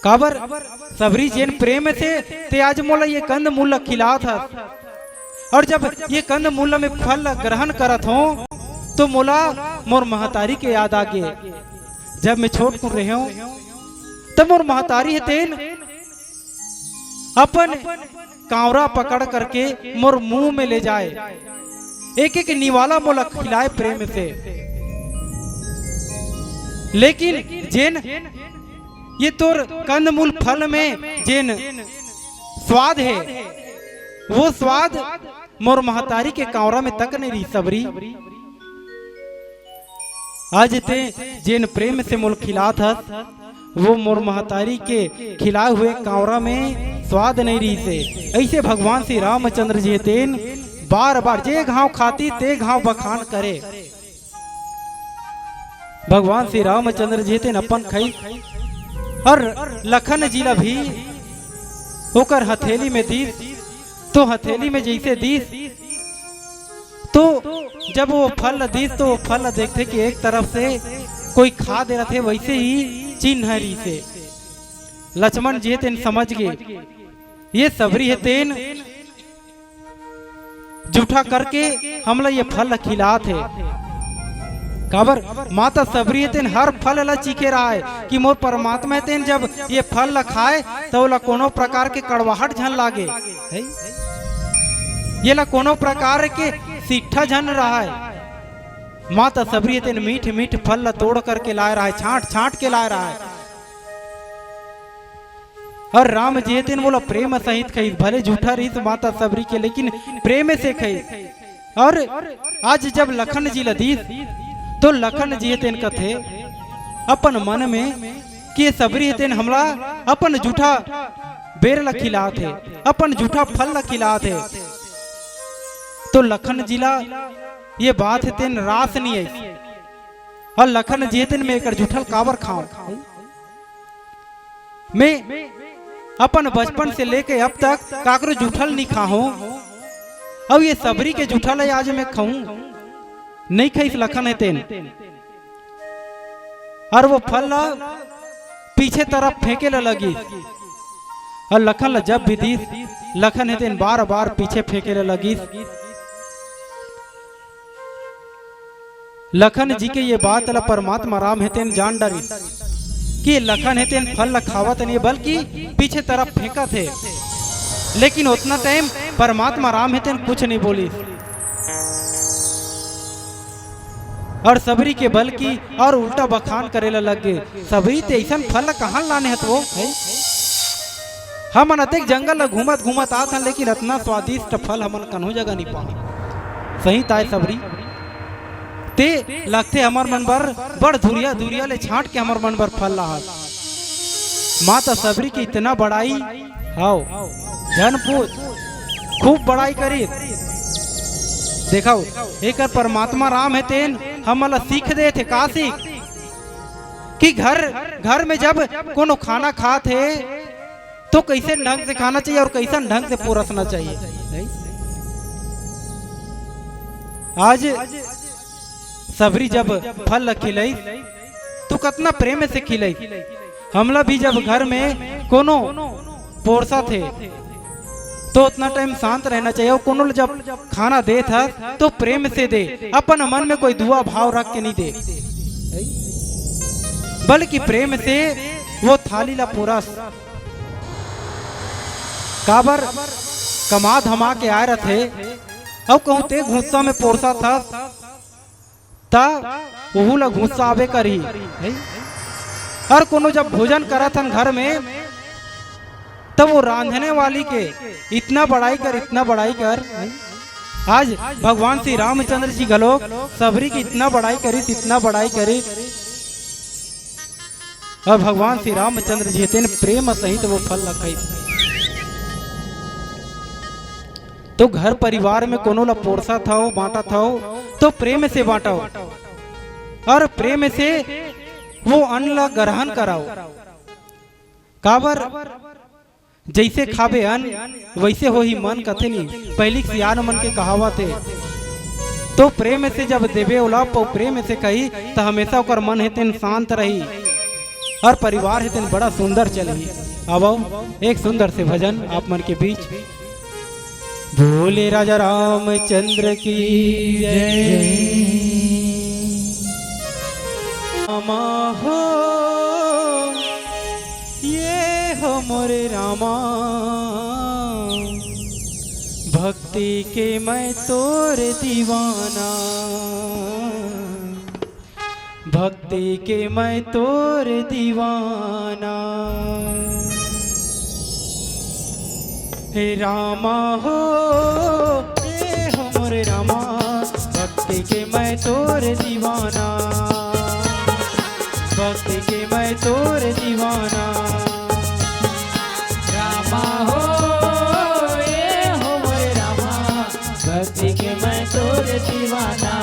Speaker 1: काबर सबरी जेन प्रेम से ते आज मोला ये कंद मूल खिला था, और जब ये कंद मूल में फल ग्रहण करत हो तो मोला मोर महतारी के याद आ गए। जब मैं छोट को रहे हूँ तब मोर महतारी है तेन अपन कांवरा पकड़ करके मोर मुंह में ले जाए, एक एक निवाला मोला खिलाए प्रेम से। लेकिन जेन ये तोर कंदमूल फल में जेन स्वाद है, वो स्वाद मोर महतारी के कांवरा में तक नहीं रही सबरी। आज ते जेन प्रेम से मोल खिला था, वो मोर महतारी के खिलाए हुए कांवरा में स्वाद नहीं रही से। ऐसे भगवान श्री रामचंद्र जी तेन बार बार जे घाव खाती ते घाव बखान करे। भगवान श्री रामचंद्र जी तेन अपन खाई और लखन जी ला भी होकर हथेली में दीस, तो हथेली में जैसे दीस तो जब वो फल दीस तो वो फल देखते कि एक तरफ से कोई खा दे रहे थे, वैसे ही चिन्ह रही से लक्ष्मण जी तेन समझ गए ये सबरी है तेन जूठा करके हमला ये फल खिला थे। काबर माता सबरी तेन हर फल ला चीखे रहा है कि मोर परमात्मा तेन जब ये फल ला खाए तो ला कोनो प्रकार के कड़वाहट झन लागे है? ये ला कोनो प्रकार के सीठा झन रहा है। माता सबरी तेन मीठ मीठ फल ला तोड़ करके लाए रहा है, छांट छांट के लाए रहा है। और राम जी तेन बोला प्रेम सहित खई, भले झूठा रही तो माता सबरी के लेकिन प्रेम से खई। और आज जब लखन जी लदीस तो लखन जी तेन कथे अपन मन में कि सबरी तेन हमला अपन झूठा बेर ला खिला थे, अपन झूठा फल ला खिला थे। तो लखन जिला ये बात तेन रास नहीं आई और लखन जी तेन में एक झूठल काबर खाऊं। मैं अपन बचपन से लेके अब तक काकरो जूठल नहीं खाऊं, अब ये सबरी के जूठल है आज मैं खाऊं नहीं खाई लखन है तेन। और वो फल पीछे तरफ फेंके लगी और लखन जब भी दी लखन है तेन बार बार पीछे फेंके लगी। लखन जी के ये बात ला परमात्मा राम है तेन जान डरी कि लखन है तेन फल खावत नहीं बल्कि पीछे तरफ फेंका थे। लेकिन उतना टाइम परमात्मा राम है तेन कुछ नहीं बोली और सबरी के बल की और उल्टा बखान करेला लग गए। सबरी ते ऐसा फल कहाँ लाने है तो हम अनेक जंगल घूमत घूमत आत हन लेकिन इतना स्वादिष्ट फल हमन कन्हो जगह नहीं पा सही ताय सबरी ते लगते हमार मन बर बड़ धुरिया धुरिया ले छांट के हमार मन बर फल रहा। माता सबरी की इतना बड़ाई हाउ जन पूछ खूब बड़ाई करी देखो एक परमात्मा राम है तेन हमला सीख दे थे का सीख कि घर में जब कोनो खाना खाते तो कैसे ढंग से खाना चाहिए और कैसा ढंग से परोसना चाहिए। आज सबरी जब फल खिलाई तो कितना प्रेम से खिलाई। हमला भी जब घर में कोनो पोरसा थे तो उतना टाइम शांत रहना चाहिए और कोनो जब खाना दे था तो प्रेम से दे, अपन मन में कोई दुआ भाव रख के नहीं दे बल्कि प्रेम से वो थाली ला पूरा काबर कमा धमा के आए रहे और कहूँ ते गुस्सा में पोरसा था वहू ला गुस्सा आवे करी। और कोनो जब भोजन करा था घर में तब वो रांधने वाली के इतना बड़ाई कर आज भगवान श्री रामचंद्र जी गलोक सबरी की इतना बड़ाई करी और भगवान श्री रामचंद्र जी तेन प्रेम सहित वो फल लखाई। तो घर परिवार में कोनो ला पोरसा था बांटा था तो प्रेम से बांटाओ और प्रेम से वो अन्न ला ग्रहण कराओ। काबर जैसे खाबे अन्न वैसे हो ही मन कथे नहीं पहली सियान मन के कहावत है। तो प्रेम से जब देवे ओला प्रेम से कही तो हमेशा ओकर मन है तेन शांत रही और परिवार है तेन बड़ा सुंदर चली। अब एक सुंदर से भजन आप मन के बीच। बोले राजा रामचंद्र की जय। रामा हो ये हो मोरे रामा भक्ति के मैं तोर दीवाना, भक्ति के मैं तोर दीवाना। हे रामा हो हे हो मोरे रामा भक्ति के मैं तोर दीवाना, भक्ति के मैं तोर दीवाना।
Speaker 2: रामा हो ये हो मोरे रामा भक्ति के मैं तोर दीवाना,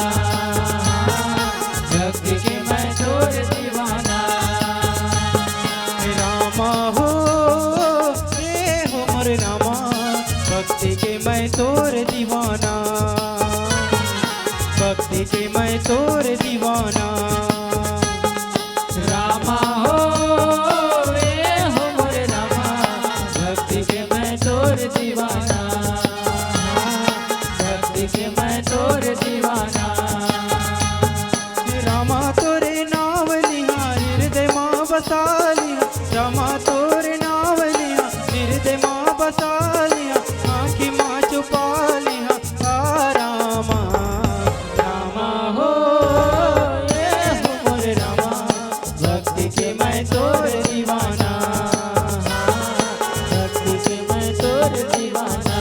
Speaker 2: भक्ति के मैं तोर दीवाना।
Speaker 1: रामा हो ये हो मोरे रामा भक्ति के मैं तोर दीवाना, भक्ति के मैं तोर दीवाना।
Speaker 2: रामा हो ये हो मोरे रामा भक्ति के मैं तोर दीवाना, भक्ति के मैं तोर दीवाना।
Speaker 1: राम बसा लिया आँखी माँ छुपा लिया रामा
Speaker 2: रामा हो ये हो मोरे रामा, भक्ति के मैं तोर दीवाना, भक्ति के मैं तोर दीवाना।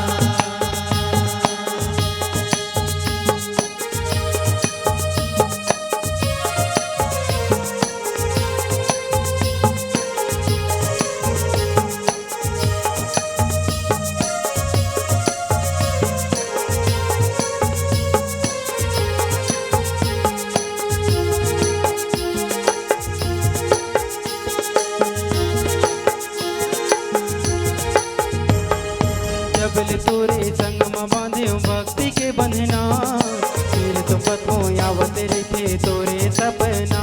Speaker 1: जबल तोरे संग में बांधे भक्ति के बंधना, फिर तो पतो यावत रहते तोरे सपना।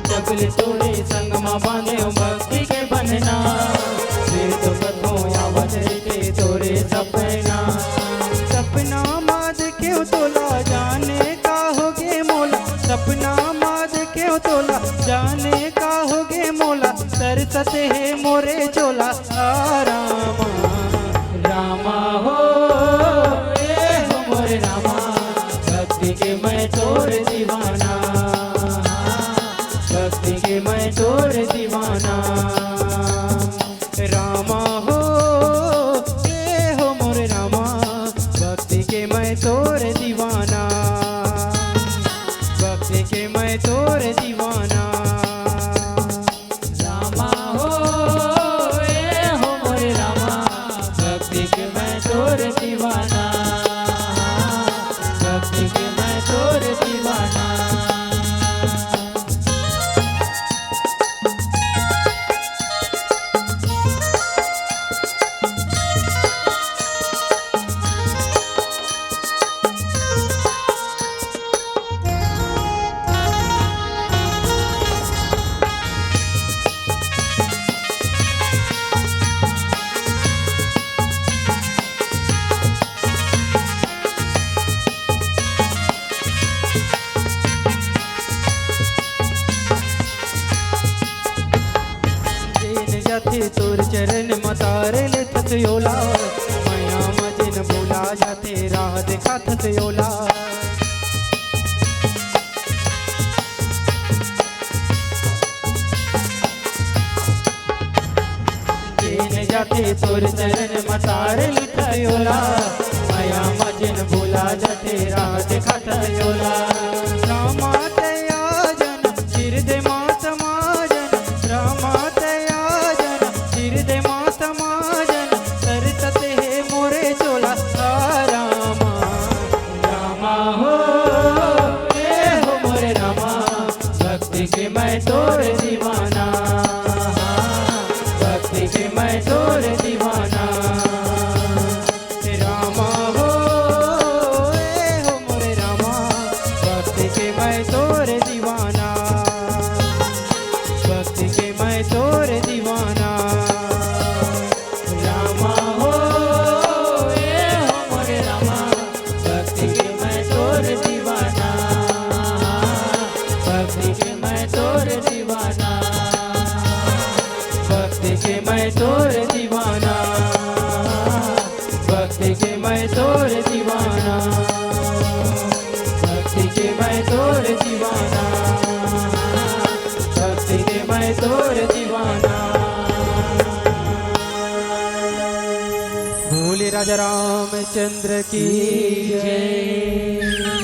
Speaker 2: जबल तोरे संग में बांधे भक्ति के बंधना, फिर तो पतो यावत रहते तोरे सपना।
Speaker 1: सपना माद क्यों तोला जाने का होगे मोला, सपना माद क्यों तोला जाने का होगे मोला, तरसत है मोरे चोला रामा
Speaker 2: रामा हो ये हो मोरे रामा, भक्ति के मैं तोर दीवाना, भक्ति के मैं तोर दीवाना।
Speaker 1: रामा हो ये हो मोरे रामा, भक्ति के मैं तोर दीवाना, भक्ति के मैं तोर दीवाना।
Speaker 2: रामा हो ये हो मोरे रामा, भक्ति के मैं तोर दीवाना, भक्ति के मैं तोर दीवाना।
Speaker 1: जाते तोर चरण मतारे ले थयोला, माया मजिन बोला जाते राह देखा थयोला। जाते तोर चरण मतारे ले थयोला, माया मजिन बोला जाते राह देखा थयोला। रामा तया जन फिर दे माँ समाजन, रामा समाजन तरसत है मोरे चोला रामा
Speaker 2: रामा हो ये हो मोरे रामा, भक्ति के मैं तोर दीवाना, भक्ति के मैं तोर दीवाना।
Speaker 1: रामा हो ये हो मोरे रामा, भक्ति के मैं तोर दीवाना, भक्ति के मैं तोर दीवाना।
Speaker 2: रामा हो ये हो मोरे रामा, भक्ति के मैं तोर दीवाना, भक्ति के मैं तोर दीवाना,
Speaker 1: भक्ति के मैं तोर दीवाना, भक्ति के मैं तोर दीवाना, भक्ति के मैं तोर दीवाना, भक्ति के मैं तोर दीवाना। भोले राजा रामचंद्र की जय।